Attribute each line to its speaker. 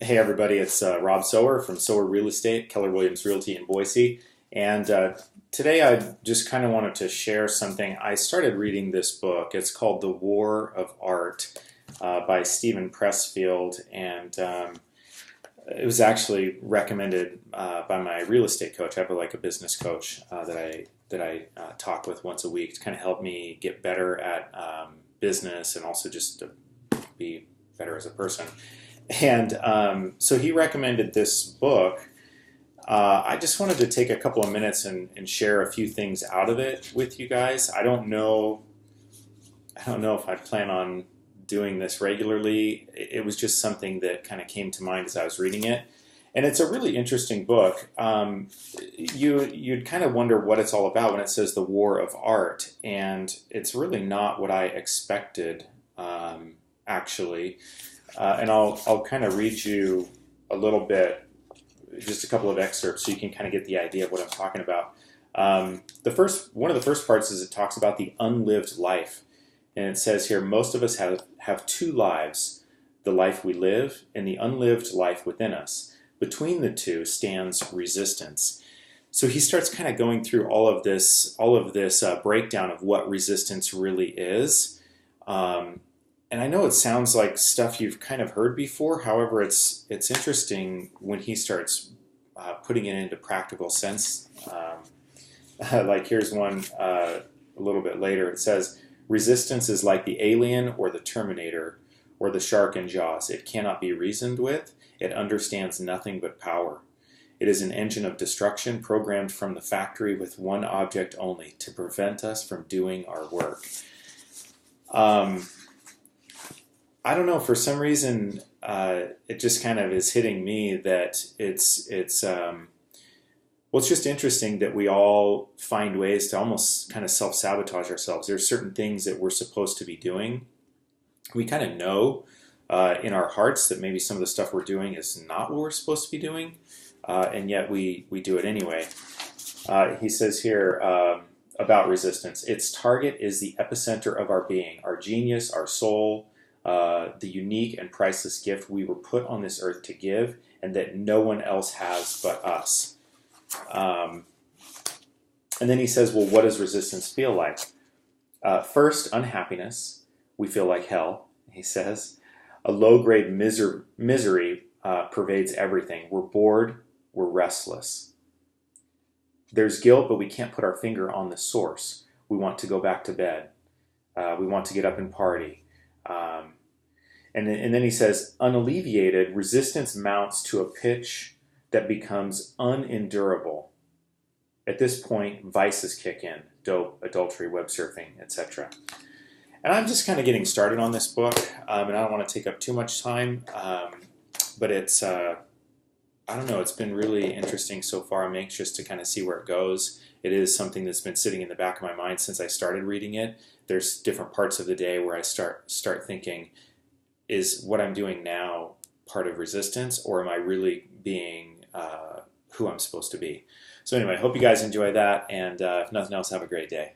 Speaker 1: Hey everybody, it's Rob Sower from Sower Real Estate, Keller Williams Realty in Boise. And today I just kind of wanted to share something. I started reading this book. It's called The War of Art by Stephen Pressfield. And it was actually recommended by my real estate coach. I have like a business coach that I talk with once a week to kind of help me get better at business and also just to be better as a person. And so he recommended this book. I just wanted to take a couple of minutes and share a few things out of it with you guys. I don't know. I don't know if I plan on doing this regularly. It was just something that kind of came to mind as I was reading it. And it's a really interesting book. You'd kind of wonder what it's all about when it says the war of art, and it's really not what I expected, actually. And I'll kind of read you a little bit, just a couple of excerpts, so you can kind of get the idea of what I'm talking about. One of the first parts is it talks about the unlived life, and it says here, most of us have two lives: the life we live and the unlived life within us. Between the two stands resistance. So he starts kind of going through all of this breakdown of what resistance really is. And I know it sounds like stuff you've kind of heard before. However, it's interesting when he starts putting it into practical sense. Like here's one a little bit later. It says, resistance is like the alien or the Terminator or the shark in Jaws. It cannot be reasoned with. It understands nothing but power. It is an engine of destruction programmed from the factory with one object only: to prevent us from doing our work. I don't know, for some reason, it just kind of is hitting me that it's just interesting that we all find ways to almost kind of self-sabotage ourselves. There's certain things that we're supposed to be doing. We kind of know in our hearts that maybe some of the stuff we're doing is not what we're supposed to be doing, and yet we do it anyway. He says here about resistance, its target is the epicenter of our being, our genius, our soul, the unique and priceless gift we were put on this earth to give, and that no one else has but us. And then he says, well, what does resistance feel like? First, unhappiness. We feel like hell, he says. A low-grade misery pervades everything. We're bored. We're restless. There's guilt, but we can't put our finger on the source. We want to go back to bed. We want to get up and party. And then he says, unalleviated, resistance mounts to a pitch that becomes unendurable. At this point, vices kick in: dope, adultery, web surfing, etc. And I'm just kind of getting started on this book, and I don't want to take up too much time, but it's, I don't know, it's been really interesting so far. I'm anxious to kind of see where it goes. It is something that's been sitting in the back of my mind since I started reading it. There's different parts of the day where I start thinking, is what I'm doing now part of resistance, or am I really being who I'm supposed to be? So anyway, I hope you guys enjoy that, and if nothing else, have a great day.